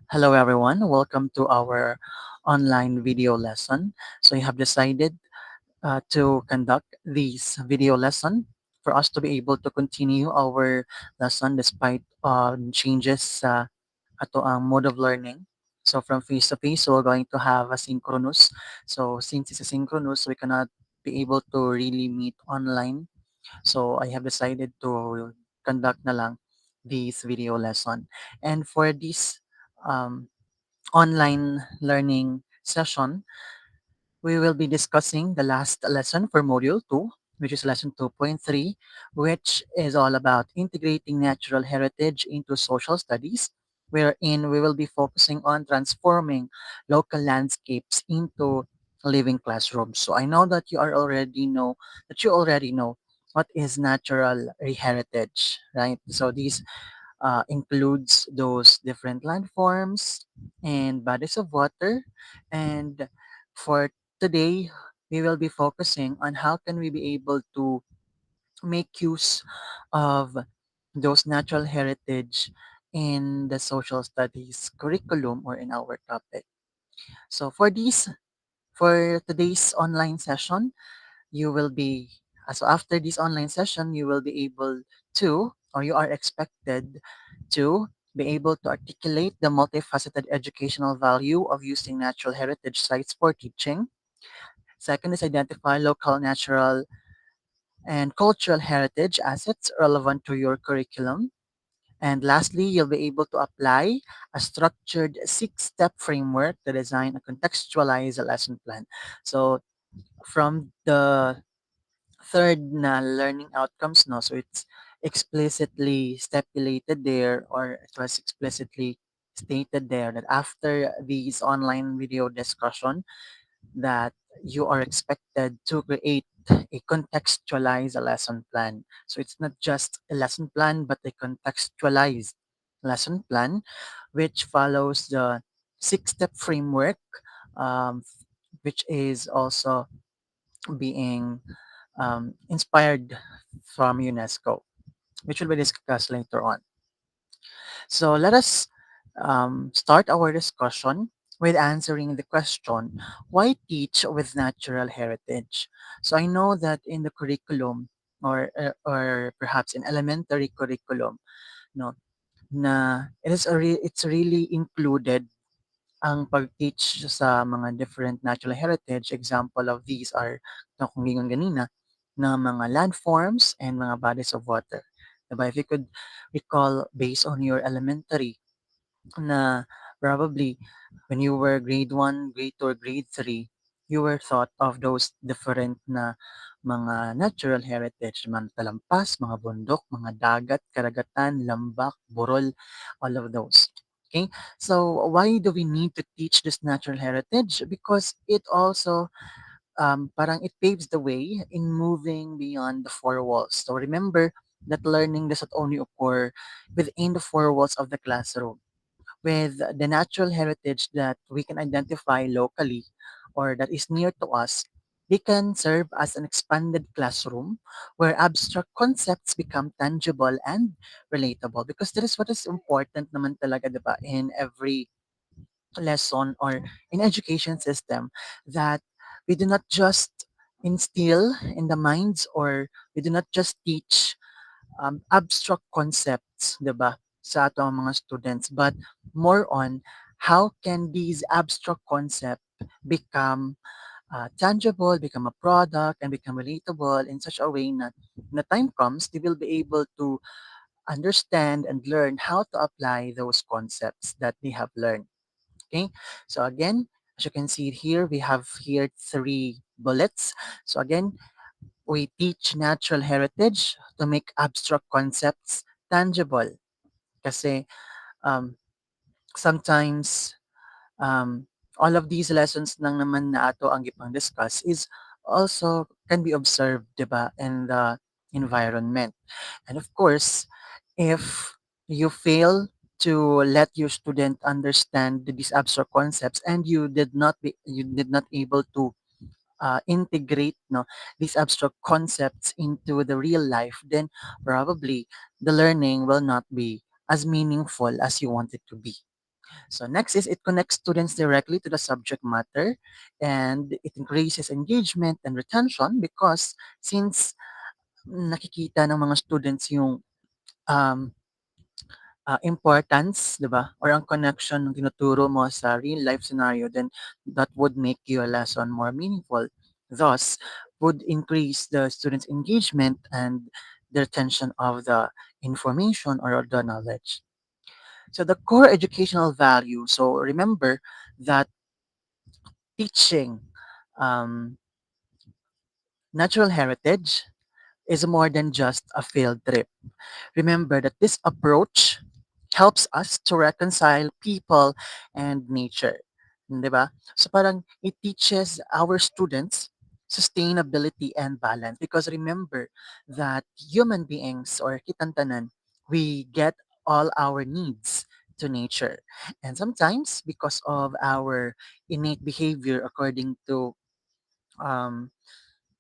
Hello everyone, welcome to our online video lesson. So you have decided to conduct this video lesson for us to be able to continue our lesson despite changes sa ato ang mode of learning. So from face to face, so we're going to have asynchronous. So since it's asynchronous, we cannot be able to really meet online. So I have decided to conduct na lang this video lesson. And for this um, online learning session, we will be discussing the last lesson for Module 2, which is Lesson 2.3, which is all about integrating natural heritage into social studies, wherein we will be focusing on transforming local landscapes into living classrooms. So I know that you already know what is natural heritage, right? So these includes those different landforms and bodies of water. And for today, we will be focusing on how can we be able to make use of those natural heritage in the social studies curriculum or in our topic. So for today's online session, you will be so after this online session you will be able to, or you are expected to be able to articulate the multifaceted educational value of using natural heritage sites for teaching. Second is identify local natural and cultural heritage assets relevant to your curriculum. And lastly, you'll be able to apply a structured six-step framework to design a contextualize a lesson plan. So from the third na learning outcomes, no, so it's explicitly stipulated there, or it was explicitly stated there that after these online video discussion that you are expected to create a contextualized lesson plan. So it's not just a lesson plan but a contextualized lesson plan which follows the six-step framework, um, which is also being inspired from UNESCO, which will be discussed later on. So let us start our discussion with answering the question, why teach with natural heritage? So I know that in the curriculum or perhaps in elementary curriculum, no, na it's really included ang pag-teach sa mga different natural heritage. Example of these are na kung gingon ganina na mga landforms and mga bodies of water. Diba? If you could recall based on your elementary na probably when you were grade 1, grade 2, or grade 3, you were thought of those different na mga natural heritage, mga talampas, mga bundok, mga dagat, karagatan, lambak, burol, all of those. Okay, so why do we need to teach this natural heritage? Because it also parang it paves the way in moving beyond the four walls. So remember that learning does not only occur within the four walls of the classroom. With the natural heritage that we can identify locally or that is near to us, they can serve as an expanded classroom where abstract concepts become tangible and relatable. Because that is what is important naman talaga, di ba, in every lesson or in education system, that we do not just instill in the minds, or we do not just teach abstract concepts, 'di ba, sa ato mga students, but more on how can these abstract concept become tangible, become a product, and become relatable in such a way na na time comes, they will be able to understand and learn how to apply those concepts that they have learned. Okay, so again, as you can see here, we have here three bullets. So again, we teach natural heritage to make abstract concepts tangible. Kasi um, sometimes all of these lessons lang naman na ato ang gipang discuss is also can be observed, 'di ba, in the environment. And of course, if you fail to let your student understand these abstract concepts and you did not able to integrate, no, these abstract concepts into the real life, then probably the learning will not be as meaningful as you want it to be. So next is it connects students directly to the subject matter, and it increases engagement and retention because since nakikita ng mga students yung um, importance, 'di ba? Or ang connection ng tinuturo mo sa real life scenario, then that would make your lesson more meaningful. Thus, would increase the students' engagement and the retention of the information or the knowledge. So the core educational value. So remember that teaching um, natural heritage is more than just a field trip. Remember that this approach helps us to reconcile people and nature. 'Di ba? So parang it teaches our students sustainability and balance because remember that human beings or kitantanan, we get all our needs to nature. And sometimes because of our innate behavior according to um,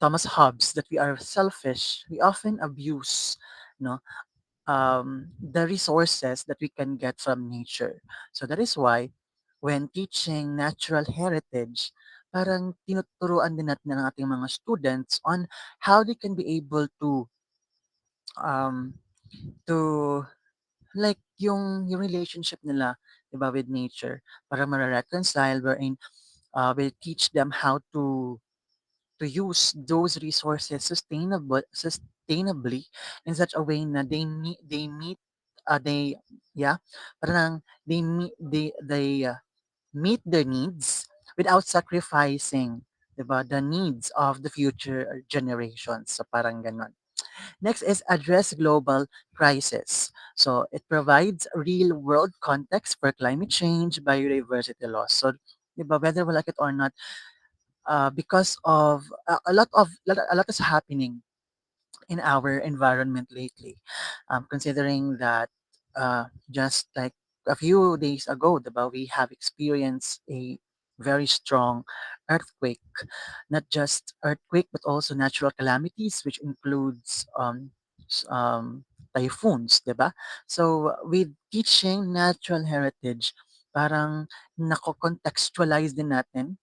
Thomas Hobbes that we are selfish, we often abuse no the resources that we can get from nature. So that is why when teaching natural heritage, parang tinuturuan din natin ang ating mga students on how they can be able um, to like yung relationship nila 'di ba with nature para mare-reconcile wherein we teach them how to use those resources sustainably in such a way na they meet they yeah parang they meet their needs without sacrificing 'di ba the needs of the future generations so parang ganon. Next is address global crisis. So it provides real world context for climate change, biodiversity loss. So 'di ba whether we like it or not, because of a lot is happening in our environment lately. Considering that just like a few days ago, diba, we have experienced a very strong earthquake, not just earthquake but also natural calamities, which includes typhoons, diba? So with teaching natural heritage, parang nako-contextualize din natin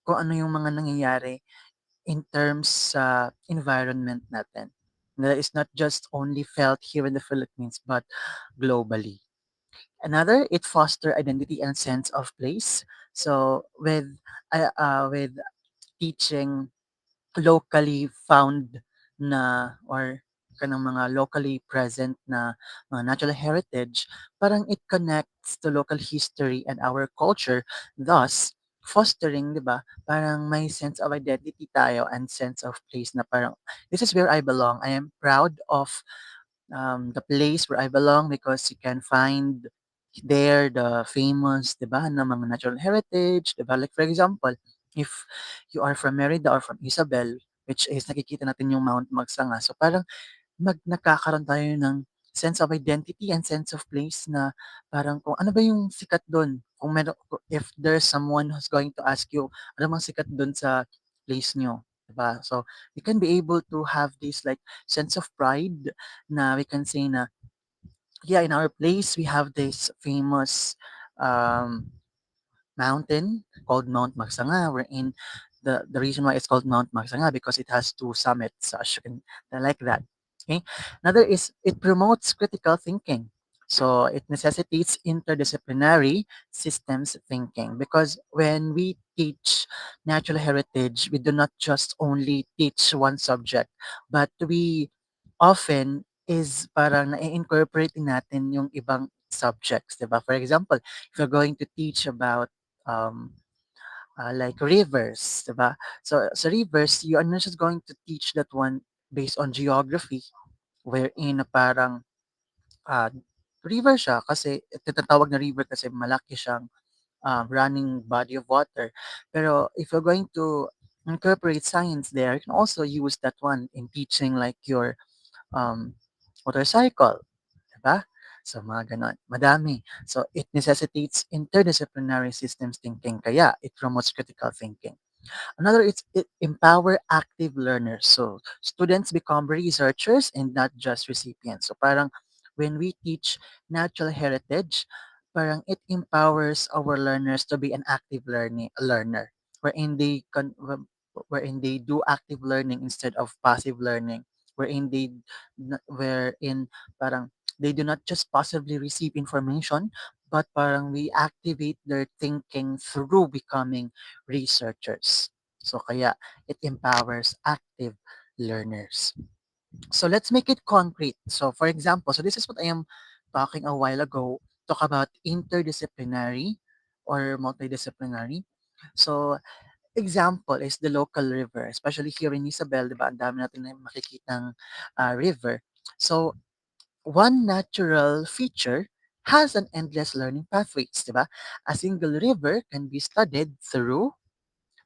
kung ano yung mga nangyayari in terms sa environment natin. That is not just only felt here in the Philippines, but globally. Another, it foster identity and sense of place. So with teaching locally found na or kanang mga locally present na mga natural heritage, parang it connects to local history and our culture, thus fostering, 'di ba? Parang may sense of identity tayo and sense of place na parang this is where I belong. I am proud of the place where I belong because you can find there the famous, 'di ba, na mga natural heritage, 'di ba? Like for example, if you are from Merida or from Isabel, which is nakikita natin yung Mount Magsanga. So parang nagkakaroon tayo ng sense of identity and sense of place na parang kung ano ba yung sikat dun. Kung if there's someone who's going to ask you, ano bang sikat dun sa place nyo? Diba? So, you can be able to have this like sense of pride na we can say na, yeah, in our place, we have this famous um, mountain called Mount Magsanga, wherein the reason why it's called Mount Magsanga because it has two summits. As you can, I like that. Okay. Another is it promotes critical thinking. So it necessitates interdisciplinary systems thinking because when we teach natural heritage, we do not just only teach one subject, but we often is parang na-incorporate natin yung ibang subjects, 'di ba? For example, if you're going to teach about um, like rivers, diba? So sa rivers, you are not just going to teach that one based on geography, wherein na parang ah, river siya kasi tinatawag na river kasi malaki siyang running body of water. Pero if you're going to incorporate science there, you can also use that one in teaching like your um, motorcycle, diba? So mga ganon. Madami. So it necessitates interdisciplinary systems thinking kaya it promotes critical thinking. Another is it empower active learners. So students become researchers and not just recipients. So parang when we teach natural heritage, parang it empowers our learners to be an active learner, wherein wherein they do active learning instead of passive learning, wherein wherein parang they do not just passively receive information, but parang we activate their thinking through becoming researchers. So kaya it empowers active learners. So let's make it concrete. So for example, so this is what I am talking a while ago, talk about interdisciplinary or multidisciplinary. So example is the local river, especially here in Isabel, di ba? Ang dami natin na makikitang river. So one natural feature has an endless learning pathways, di ba? A single river can be studied through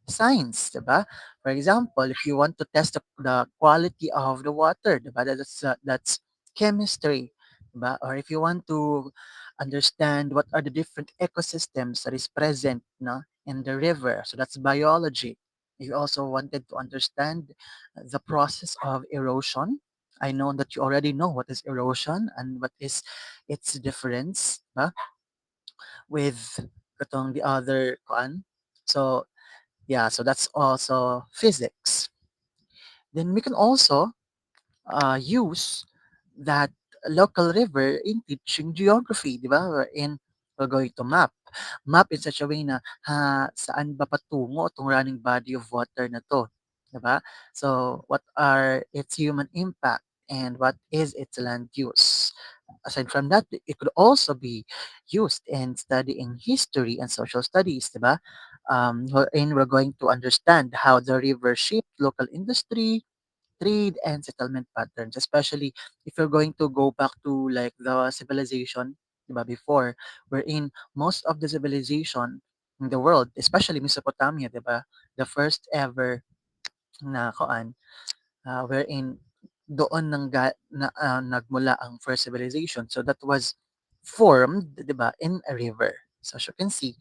science, 'di ba? For example, if you want to test the quality of the water, 'di ba? That's chemistry, 'di ba? Or if you want to understand what are the different ecosystems that is present, no, in the river, so that's biology. If you also wanted to understand the process of erosion, I know that you already know what is erosion and what is its difference, 'di ba? With katong the other kuan. So yeah, so that's also physics. Then we can also use that local river in teaching geography, di ba? Wherein we're going to map. Map in such a way na saan ba patungo itong running body of water na to, di ba? So what are its human impact and what is its land use? Aside from that, it could also be used in studying history and social studies, di ba? Wherein we're going to understand how the river shaped local industry, trade, and settlement patterns, especially if you're going to go back to like the civilization, di ba, before, wherein most of the civilization in the world, especially Mesopotamia, di ba, the first ever na wherein doon nagmula ang first civilization. So that was formed, 'di ba, in a river. So as you can see,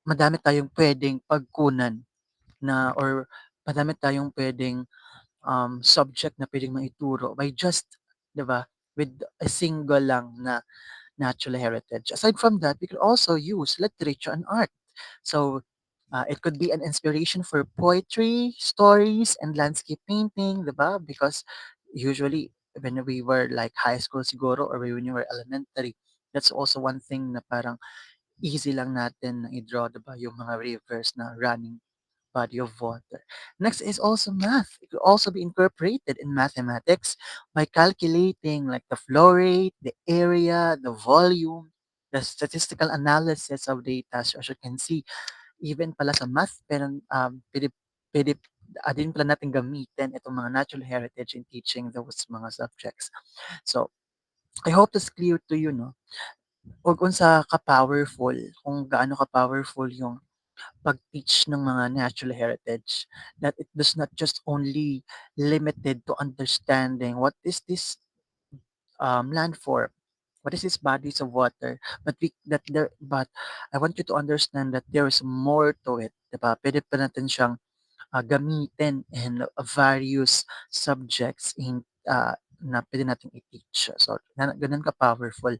madami tayong pwedeng pagkunan na or madami tayong pwedeng subject na pwedeng maituro by just, 'di ba, with a single lang na natural heritage. Aside from that, we could also use literature and art. So it could be an inspiration for poetry, stories, and landscape painting, diba? Because usually when we were like high school siguro or when we were elementary, that's also one thing na parang easy lang natin na i-draw, diba? Yung mga rivers na running body of water. Next is also math. It could also be incorporated in mathematics by calculating like the flow rate, the area, the volume, the statistical analysis of data. So as you can see, even pala sa math, pero pwede din pala natin gamitin itong mga natural heritage in teaching those mga subjects. So, I hope that's clear to you, no? Ug unsa ka-powerful, kung gaano ka-powerful yung pag-teach ng mga natural heritage, that it does not just only limited to understanding what is this landform, what is this bodies of water, but but I want you to understand that there is more to it, 'di ba? Pwede pa natin siyang gamitin in various subjects na pwede nating i-teach. So, ganun ka-powerful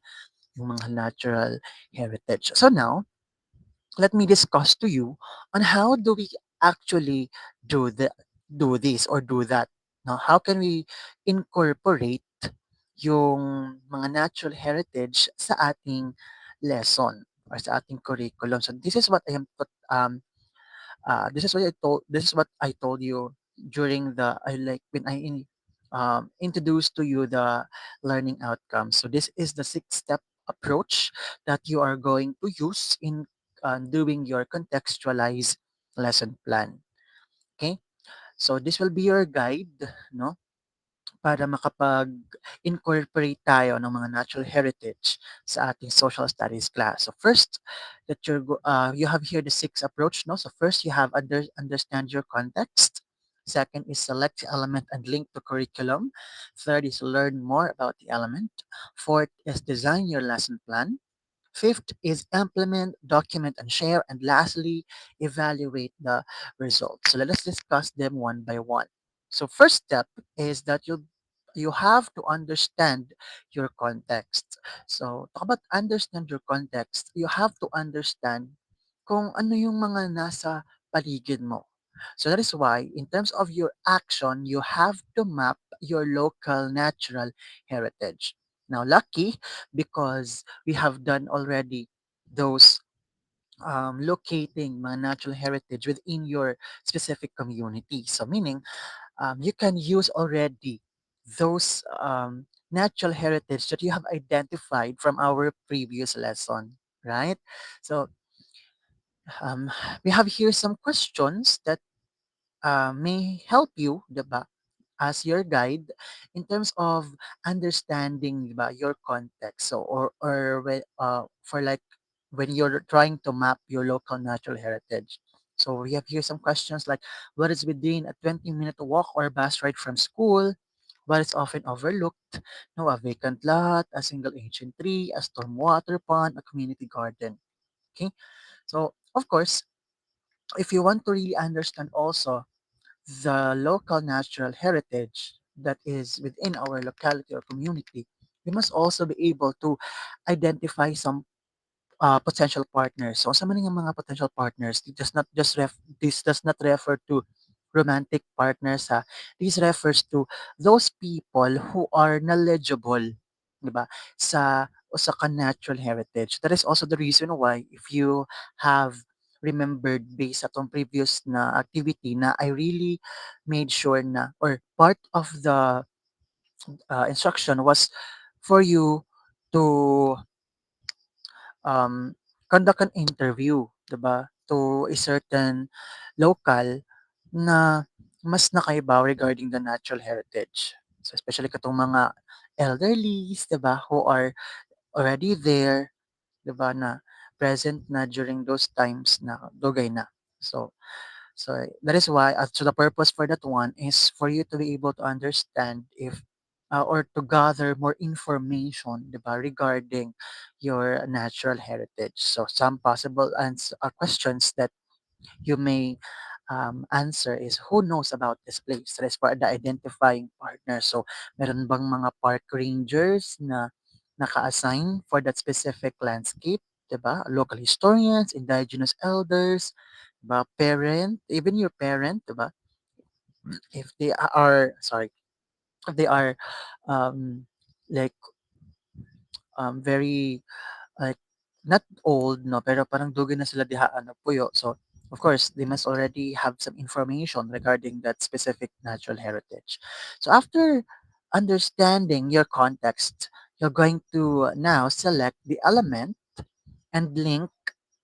yung mga natural heritage. So now, let me discuss to you on how do we actually do this or do that. Now, how can we incorporate yung mga natural heritage sa ating lesson or sa ating curriculum? So this is what I am this is what I told you during the I like when introduced to you the learning outcomes. So this is the 6-step approach that you are going to use in doing your contextualized lesson plan. Okay? So this will be your guide, no? Para makapag-incorporate tayo ng mga natural heritage sa ating social studies class. So first, you have here the 6 approach, no? So first, you have understand your context. Second is select the element and link to curriculum. Third is learn more about the element. Fourth is design your lesson plan. Fifth is implement, document, and share. And lastly, evaluate the results. So let us discuss them one by one. So first step is that you you have to understand your context. So, talk about understand your context. You have to understand kung ano yung mga nasa paligid mo. So that is why, in terms of your action, you have to map your local natural heritage. Now, lucky because we have done already those locating mga natural heritage within your specific community. So, meaning you can use already those natural heritage that you have identified from our previous lesson, right? So um, we have here some questions that may help you, diba, as your guide in terms of understanding, diba, your context. So for like when you're trying to map your local natural heritage. So we have here some questions like what is within a 20-minute walk or bus ride from school? What is often overlooked? No, a vacant lot, a single ancient tree, a stormwater pond, a community garden. Okay. So of course, if you want to really understand also the local natural heritage that is within our locality or community, we must also be able to identify some potential partners. So sa man nga mga potential partners, this does not refer to romantic partners ha. This refers to those people who are knowledgeable, 'di ba? Sa natural heritage. That is also the reason why if you have remembered based atong previous na activity na I really made sure na or part of the instruction was for you to um, conduct an interview, 'di ba, to a certain local na mas nakaibaw regarding the natural heritage. So especially katong mga elderlies, 'di ba, who are already there, 'di ba, na present na during those times na dugay na. So that is why, so the purpose for that one is for you to be able to understand if or to gather more information, diba, regarding your natural heritage. So some possible questions that you may answer is who knows about this place? That is for the identifying partner. So meron bang mga park rangers na naka-assign for that specific landscape? 'Di ba? Local historians, indigenous elders, 'di ba? Parent, even your parent, 'di ba? If they are sorry, if they are um like very like not old no pero parang dugay na sila diha na puyo. So of course they must already have some information regarding that specific natural heritage. So after understanding your context, you're going to now select the element and link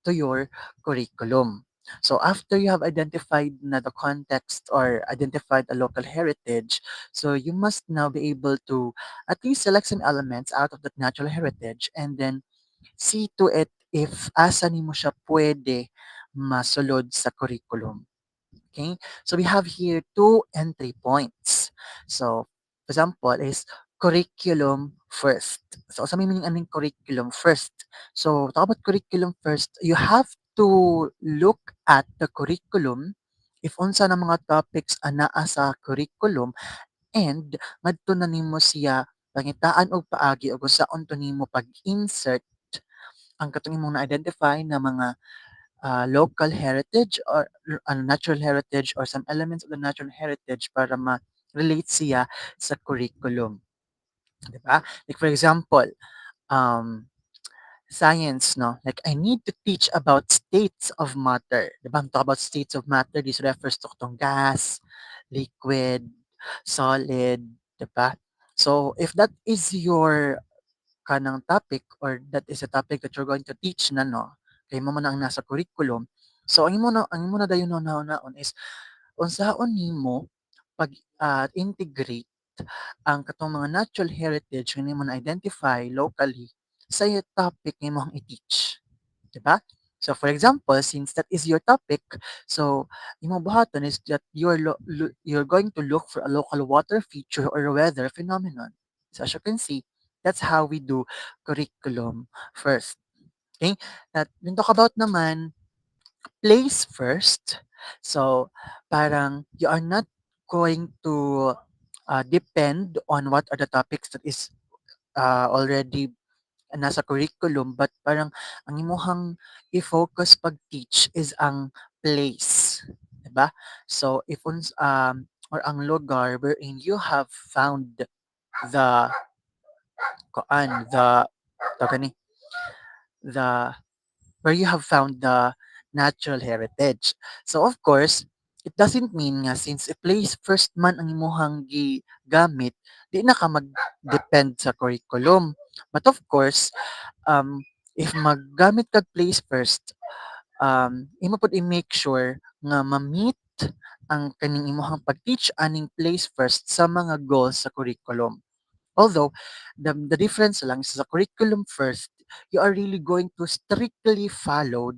to your curriculum. So after you have identified na the context or identified a local heritage, so you must now be able to at least select some elements out of that natural heritage and then see to it if asa nimo siya pwede masulod sa curriculum. Okay? So we have here two entry points. So, for example, is curriculum first. So, sa meaning aning curriculum first. So, talk about curriculum first. You have to look at the curriculum if unsa na mga topics anaa sa curriculum and ngadto na nimo siya pangitaan og paagi og unsaon to nimo pag-insert ang katong imong na-identify na mga local heritage or natural heritage or some elements of the natural heritage para ma-relate siya sa curriculum, 'di ba? Like for example, um, science, no? Like I need to teach about states of matter. 'Di ba? Ang talk about states of matter, this refers to itong gas, liquid, solid, 'di ba? So if that is your kanang topic or that is a topic that you're going to teach na no, kay mo man ang nasa curriculum. So ang imo na dayon naon is unsaon nimo pag integrate ang katong mga natural heritage nga nimo na-identify locally sa iyo topic nga imong i-teach, 'di ba? So for example, since that is your topic, so imong buhaton is that you're going to look for a local water feature or a weather phenomenon. So as you can see, that's how we do curriculum first. Okay? At yung talk about naman place first. So parang you are not going to depend on what are the topics that is already nasa curriculum, but parang ang imuhang i-focus pag-teach is ang place, 'di ba? So if or ang lugar wherein you have found the the tawag ni the where you have found the natural heritage. So of course, it doesn't mean nga since a place first man ang imuhang gamit, di na ka mag-depend sa curriculum. But of course, if maggamit kag place first, imo pod i-make sure nga ma-meet ang kaning imuhang pag-teach aning place first sa mga goals sa curriculum. Although the difference lang is sa curriculum first, you are really going to strictly follow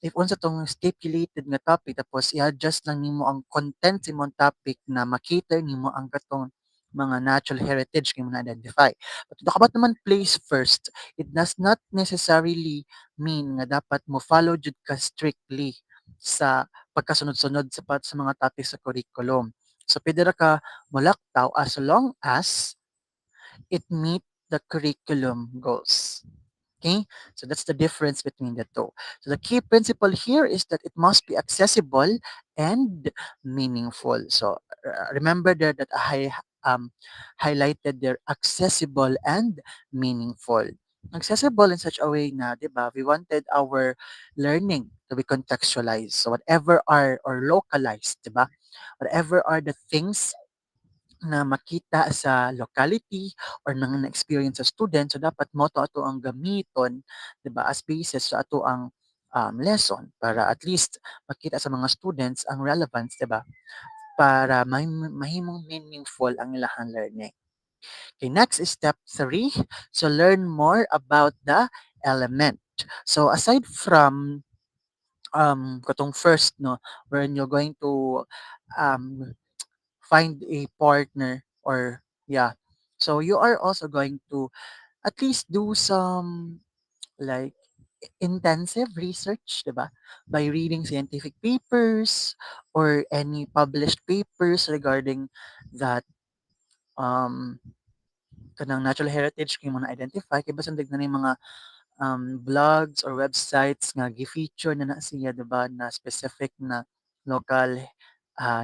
if unsa tong stipulated nga topic tapos i-adjust lang nimo ang content sa imong topic na makita nimo ang katong mga natural heritage kay mo na-identify. But about naman place first, it does not necessarily mean nga dapat mo follow jud ka strictly sa pagkasunod-sunod sa mga topics sa curriculum. So pwede ra ka molaktaw as long as it meet the curriculum goals. Okay, so that's the difference between the two. So the key principle here is that it must be accessible and meaningful. So remember there that I highlighted there accessible and meaningful. Accessible in such a way na, di ba, we wanted our learning to be contextualized. So whatever are or localized, di ba? Whatever are the things na makita sa locality or nang na-experience sa student, so dapat mo to ato ang gamiton, 'di ba, as basis sa ato ang lesson para at least makita sa mga students ang relevance, 'di ba, para mahimong meaningful ang ilang learning. Okay, next is step 3. So learn more about the element. So aside from katong first no, when you're going to um find a partner or yeah. So you are also going to at least do some like intensive research, 'di ba? By reading scientific papers or any published papers regarding that um kanang natural heritage kay mo na-identify kay basin na ni mga blogs or websites nga gi-feature na siya 'di ba na specific na local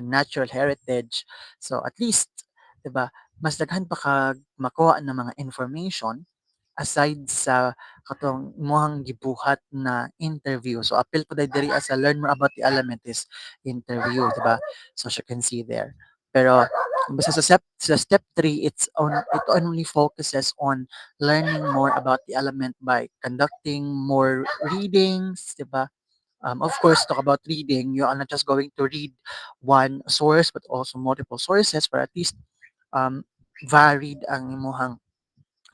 natural heritage. So at least 'di ba mas daghan pa kag makuha ng mga information aside sa katong imong gibuhat na interview. So appeal po diri as a learn more about the element is interview, 'di ba? So as you can see there. Pero basta sa step 3 it only focuses on learning more about the element by conducting more readings, 'di ba? Of course, talk about reading, you are not just going to read one source but also multiple sources for at least um, varied ang imuhang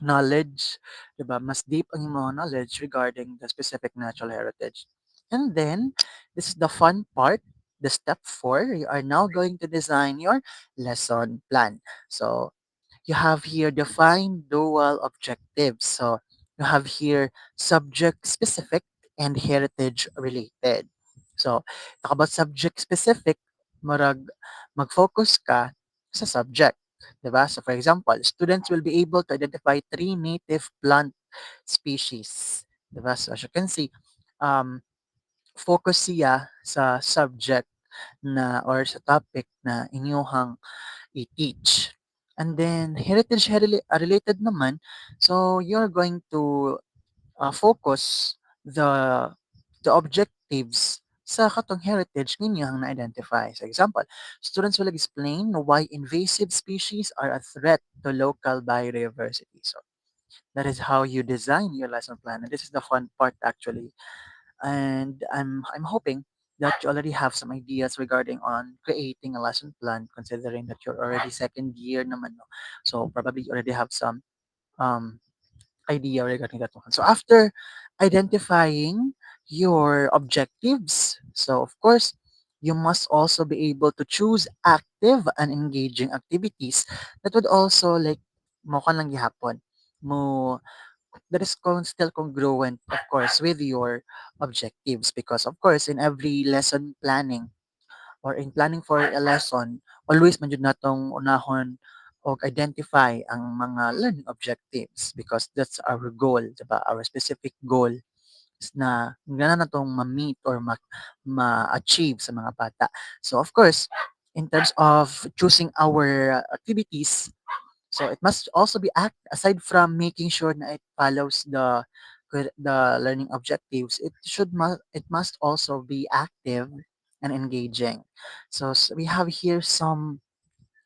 knowledge, 'di ba? Mas deep ang imong knowledge regarding the specific natural heritage. And then, this is the fun part, the step 4, you are now going to design your lesson plan. So, you have here defined dual objectives. So you have here subject specific and heritage related. So talk about subject specific, mag-focus ka sa subject. Diba? So for example, students will be able to identify 3 native plant species. Diba? So as you can see, um, focus siya sa subject na or sa topic na inyuhang i-teach. And then heritage related naman, so you're going to focus the the objectives sa katong heritage ninyo ang na-identify. So example, students will explain why invasive species are a threat to local biodiversity. So that is how you design your lesson plan. And this is the fun part actually, and I'm hoping that you already have some ideas regarding on creating a lesson plan considering that you're already second year naman, no? So probably you already have some um idea regarding that one. So after identifying your objectives, so of course you must also be able to choose active and engaging activities that would also like mo ka lang gihapon mo that is still congruent, of course, with your objectives. Because, of course, in every lesson planning or in planning for a lesson, always man jud natong unahon og identify ang mga learning objectives because that's our goal, 'di ba? Our specific goal is na gana natong ma-meet or ma-achieve sa mga bata. So of course, in terms of choosing our activities, so it must also be aside from making sure na it follows the learning objectives, it must also be active and engaging. So, we have here some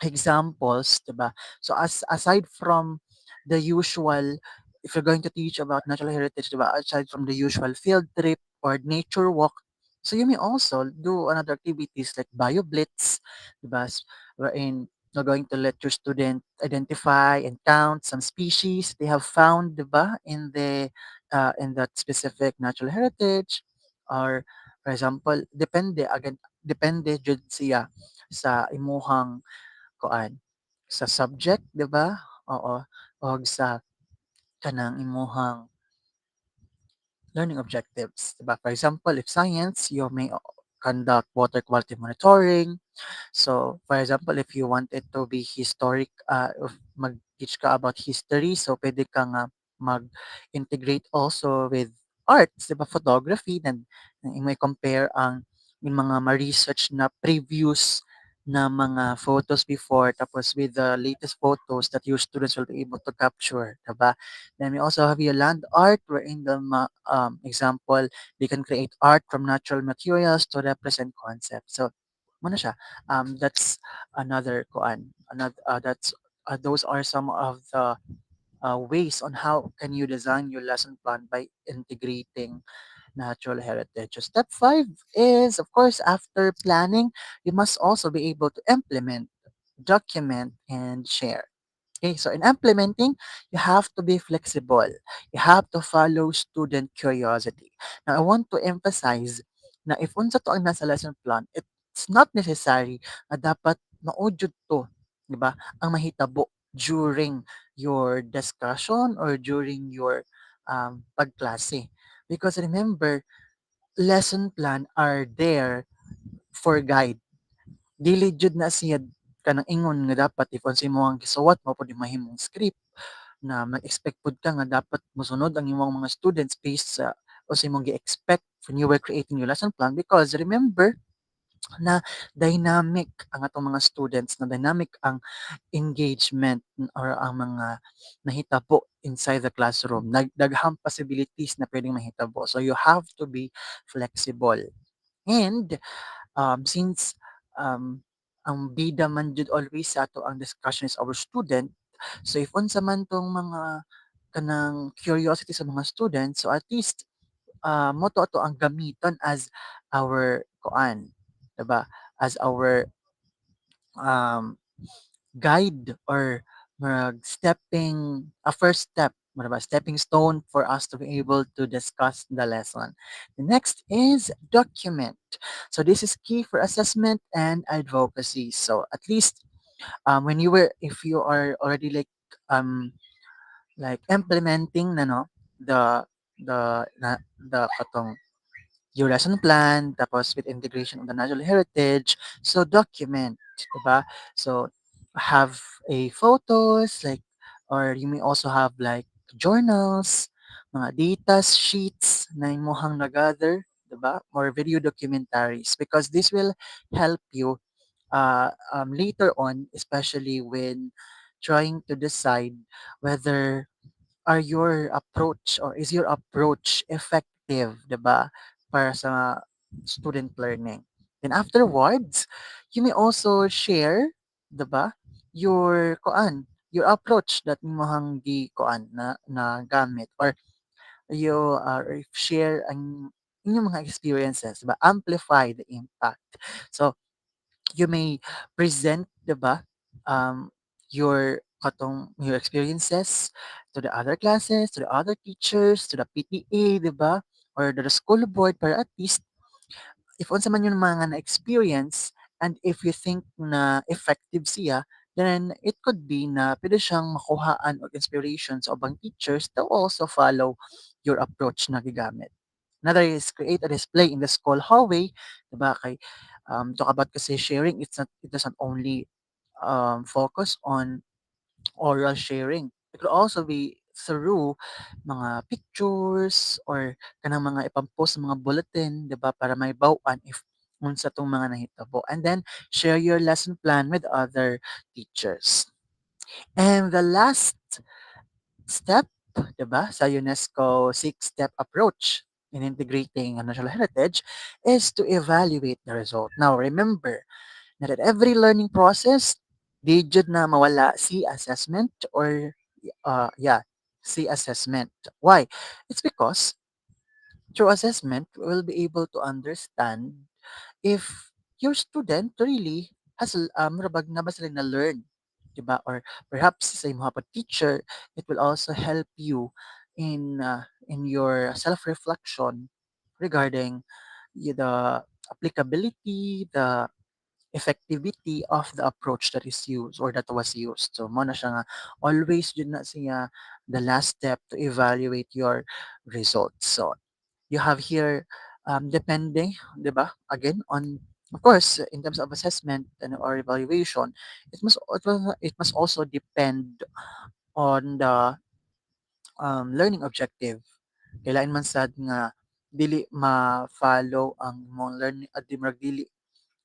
examples, 'di ba? So aside from the usual, if you're going to teach about natural heritage, 'di ba? Aside from the usual field trip or nature walk, so you may also do another activities like bio blitz, 'di ba? Wherein you're going to let your student identify and count some species they have found, 'di ba? In that specific natural heritage, or for example, depende jud siya sa imuhang kuan, sa subject, 'di ba? Oo, og sa kanang imuhang learning objectives, 'di ba? For example, if science, you may conduct water quality monitoring. So, for example, if you want it to be historic, if mag-teach ka about history, so pwede ka nga mag-integrate also with arts, 'di ba? Photography, then may compare ang yung mga ma-research na previous na mga photos before tapos with the latest photos that your students will be able to capture, 'di ba? Then we also have your land art wherein example, they can create art from natural materials to represent concepts. So, muna siya. That's another kuan. Those are some of the ways on how can you design your lesson plan by integrating natural heritage. So step 5 is, of course, after planning, you must also be able to implement, document, and share. Okay, so in implementing, you have to be flexible. You have to follow student curiosity. Now, I want to emphasize na if unsa to ang nasa lesson plan, it's not necessary na dapat maujud to, di ba? Ang mahitabo during your discussion or during your pagklase. Because remember, lesson plan are there for guide. Dili jud na siya kanang ingon nga dapat if unsay imong gisuwat mao pud yung mahimong script na mag-expect pud ka nga dapat mosunod ang imong mga students based sa unsay imong gi-expect when you were creating your lesson plan because remember na dynamic ang atong mga students, na dynamic ang engagement or ang mga nahitabo inside the classroom. Daghang possibilities na pwedeng mahitabo. So you have to be flexible. And since ang bida man jud always sa ato ang discussion is our student, so if unsa man tong mga kanang curiosity sa mga students, so at least mo to ato ang gamiton as our kuan, 'di ba? As our um guide or a first step, mo ba? Stepping stone for us to be able to discuss the lesson. The next is document. So this is key for assessment and advocacy. So at least if you are already like implementing na no the katong your lesson plan, tapos with integration of the natural heritage. So document, diba? So have a photos, like, or you may also have like journals, mga data sheets na imuhang na-gather, diba? Or video documentaries because this will help you later on, especially when trying to decide whether is your approach effective, 'di ba, para sa student learning. Then afterwards, you may also share, 'di ba, your approach that imong na gamit or or share ang inyong mga experiences, 'di ba? Amplify the impact. So you may present, 'di ba, um, your experiences to the other classes, to the other teachers, to the PTA, 'di ba? Or to the school board para at least if unsa man yung mga na-experience and if you think na effective siya, then it could be na pwede siyang makuhaan og inspiration sa ubang teachers to also follow your approach na gigamit. Another is create a display in the school hallway, 'di ba? talk about kasi sharing, it doesn't only focus on oral sharing. It could also be through mga pictures or kanang mga ipampost sa mga bulletin, 'di ba, para may bawaan if unsa tong mga nahitabo. And then share your lesson plan with other teachers. And the last step, 'di ba, sa UNESCO six-step approach in integrating a national heritage is to evaluate the result. Now, remember that at every learning process, di jud na mawala si assessment or yeah, si assessment. Why? It's because through assessment, we will be able to understand if your student really has rabag na ba sila na learn, 'di ba? Or perhaps sa imong hapag teacher, it will also help you in your self-reflection regarding the applicability, the effectivity of the approach that is used or that was used. So mo na siya nga always yun na siya the last step to evaluate your results. So you have here depending, 'di ba? Again on of course in terms of assessment and or evaluation, it must also depend on the learning objective. Kailangan man sad nga dili ma-follow ang imong learning at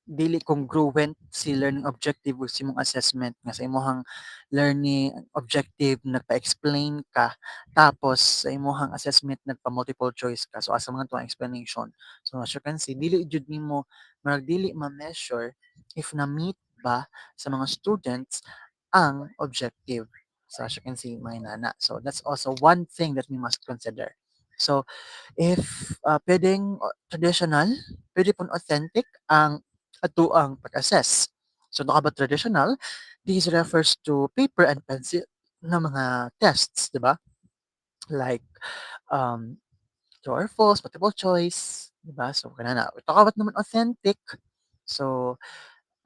dili congruent si learning objective with imong assessment nga sa imong learning objective nagpa-explain ka tapos sa imong assessment nagpa-multiple choice ka so asa mga tuwang explanation so as you can see dili jud nimo marag dili ma-measure if na-meet ba sa mga students ang objective so as you can see may nana so that's also one thing that we must consider so if puwedeng traditional, puwede pong authentic ang atuang pag-assess. So baka ba traditional, this refers to paper and pencil na mga tests, 'di ba? Like um, true or false, multiple choice, 'di ba? So kanana. Talk about naman authentic. So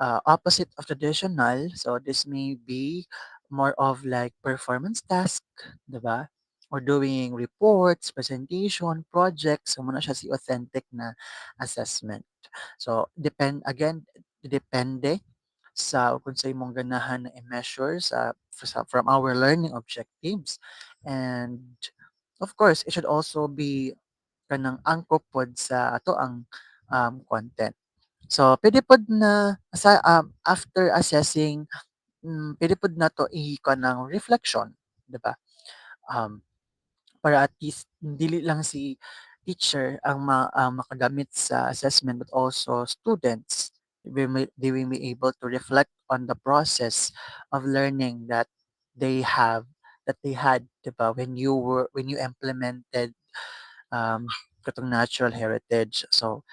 opposite of traditional, so this may be more of like performance task, 'di ba? Or doing reports, presentation, projects, so muna siya si authentic na assessment. So depende sa kung sa imong ganahan na i-measure from our learning objectives. And of course, it should also be kanang angkop pod sa ato ang content. So, puwede pod na after assessing, puwede pod nato kanang reflection, 'di ba? Um, para at least dili lang si teacher ang makagamit sa assessment but also students. They will be able to reflect on the process of learning that they had, 'di ba, when you implemented katong natural heritage. So,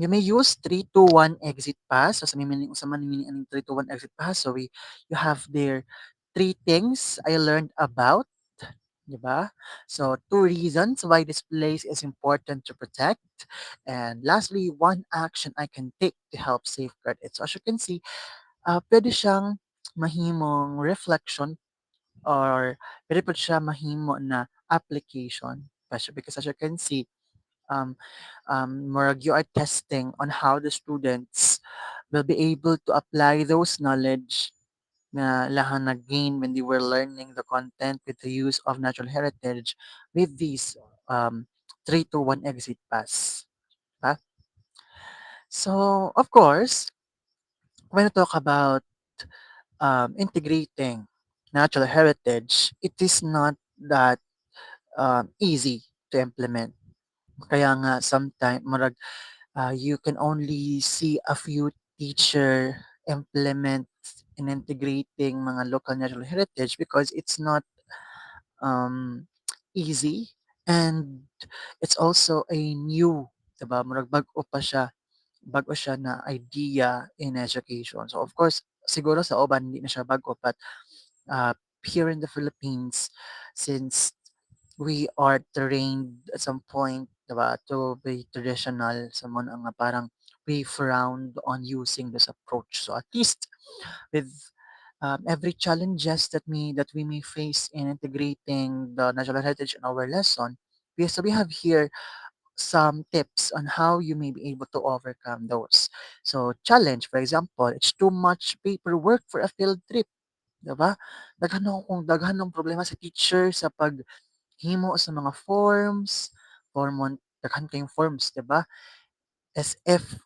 you may use 3-2-1 exit pass. So, sa man meaning aning 3-2-1 exit pass. So, you have there three things I learned about, di ba? So, two reasons why this place is important to protect. And lastly, one action I can take to help safeguard it. So, as you can see, pwede siyang mahimong reflection or pwede po siya mahimo na application. Because as you can see, um, murag you are testing on how the students will be able to apply those knowledge na lahang na-gain when they were learning the content with the use of natural heritage with these 3 to 1 exit pass. Pa? So, of course, when we talk about integrating natural heritage, it is not that easy to implement. Kaya nga sometimes you can only see a few teacher implement in integrating mga local natural heritage because it's not um, easy and it's also a new, diba? Murag bago siya na idea in education. So of course, siguro sa uban hindi na siya bago but uh, here in the Philippines, since we are trained at some point, diba, to be traditional. Sa mga nga parang we frowned on using this approach. So at least with every challenges that we may face in integrating the natural heritage in our lesson, so we have here some tips on how you may be able to overcome those. So, challenge, for example, it's too much paperwork for a field trip, 'di ba? Daghan ng problema sa teacher sa paghimo sa mga forms, daghan kayong forms, 'di ba? SF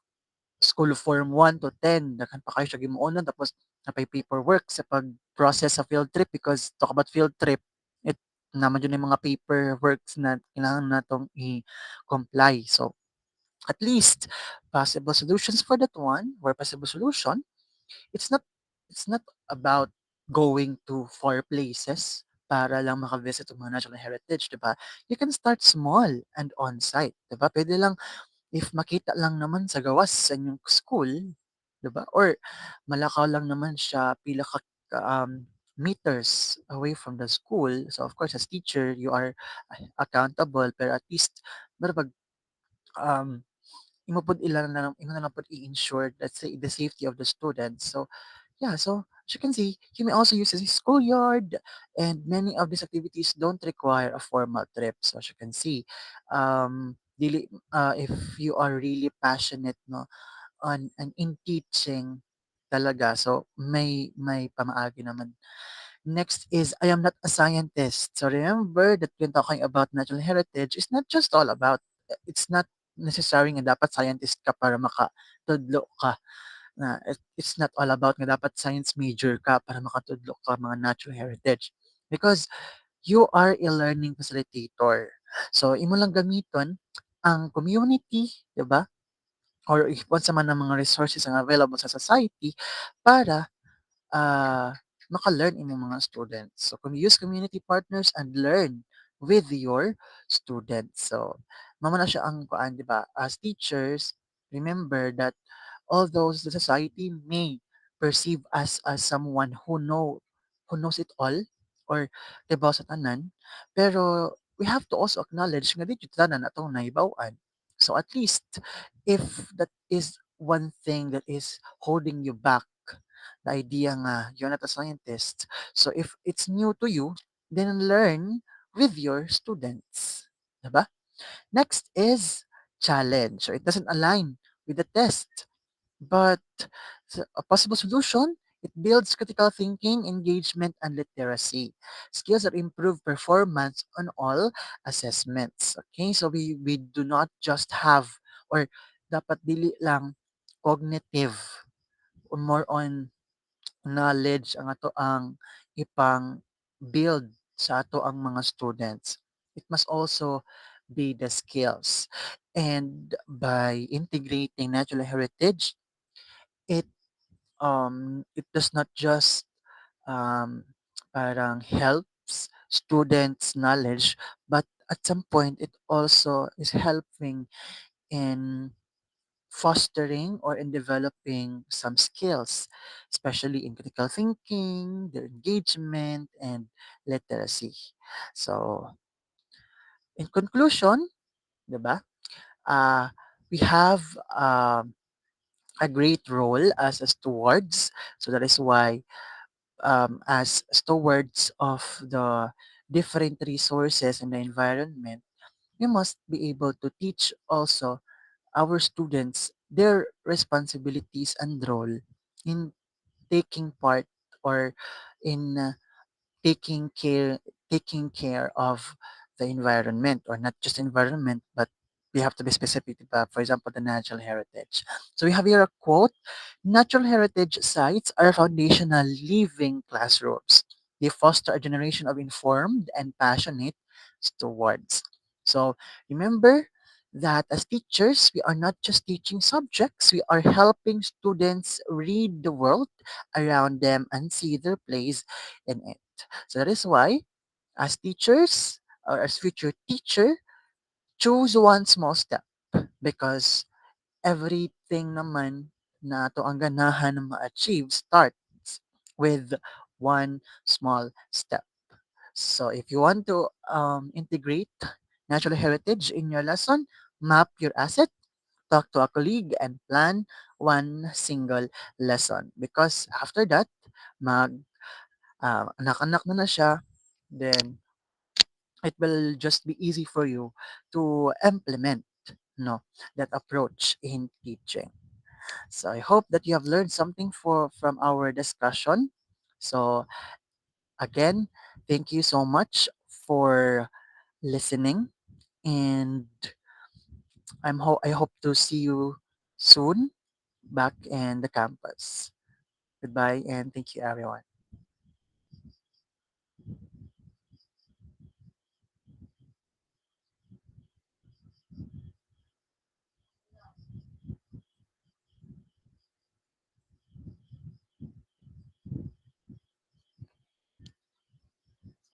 school form 1 to 10 daghan pa kayo siya gimuonan tapos napay paperwork sa pag-process sa field trip because talk about field trip, it naman yun yung mga paperworks na kailangan natong i-comply. So, at least possible solutions for that one, where possible solution, it's not it's not about going to far places para lang maka-visit ng mga national heritage, 'di ba? You can start small and on-site, 'di ba? Puwede lang if makita lang naman sa gawas sa inyong school, 'di ba? Or malakaw lang naman siya pila ka meters away from the school. So of course as teacher you are accountable pero at least pero um imo na lang pod i-ensure let's say the safety of the students. So yeah, so as you can see, you may also use a schoolyard, and many of these activities don't require a formal trip. So as you can see, if you are really passionate no on in teaching talaga, so may pamaagi naman. Next is I am not a scientist. So remember that when talking about natural heritage, it's not just all about it's not necessary nga dapat scientist ka para makatudlo ka na it's not all about nga dapat science major ka para makatudlo ka mga natural heritage. Because you are a learning facilitator. So, imo lang gamiton ang community, 'di ba? Or if once man ang mga resources ang available sa society para maka-learn imong mga students. So, use community partners and learn with your students. So, mamo na siya ang kuan, 'di ba? As teachers, remember that although the society may perceive us as someone who knows it all or tibaw sa tanan, pero we have to also acknowledge nga dili tanan atong nahibaw-an. So at least if that is one thing that is holding you back, the idea nga you're not a scientist. So if it's new to you, then learn with your students. Diba? Next is challenge. So it doesn't align with the test. But a possible solution, it builds critical thinking, engagement, and literacy. Skills that improve performance on all assessments. Okay, so we do not just have or dapat dili lang cognitive or more on knowledge ang ato ang ipang build sa ato ang mga students. It must also be the skills. And by integrating natural heritage, it it does not just um, parang helps students knowledge, but at some point it also is helping in fostering or in developing some skills, especially in critical thinking, their engagement, and literacy. So, in conclusion, diba, uh, we have a great role as a stewards. So that is why as stewards of the different resources in the environment, we must be able to teach also our students their responsibilities and role in taking part or in taking care of the environment, or not just environment but we have to be specific about, for example, the natural heritage. So we have here a quote: natural heritage sites are foundational living classrooms. They foster a generation of informed and passionate stewards. So remember that as teachers, we are not just teaching subjects, we are helping students read the world around them and see their place in it. So that is why, as teachers or as future teacher, choose one small step because everything naman na to ang ganahan na ma-achieve starts with one small step. So if you want to integrate natural heritage in your lesson, map your asset, talk to a colleague, and plan one single lesson. Because after that, mag anak-anak na na siya, then it will just be easy for you to implement. no, that approach in teaching. So I hope that you have learned something from our discussion. So again, thank you so much for listening, and I hope to see you soon back in the campus. Goodbye and thank you everyone.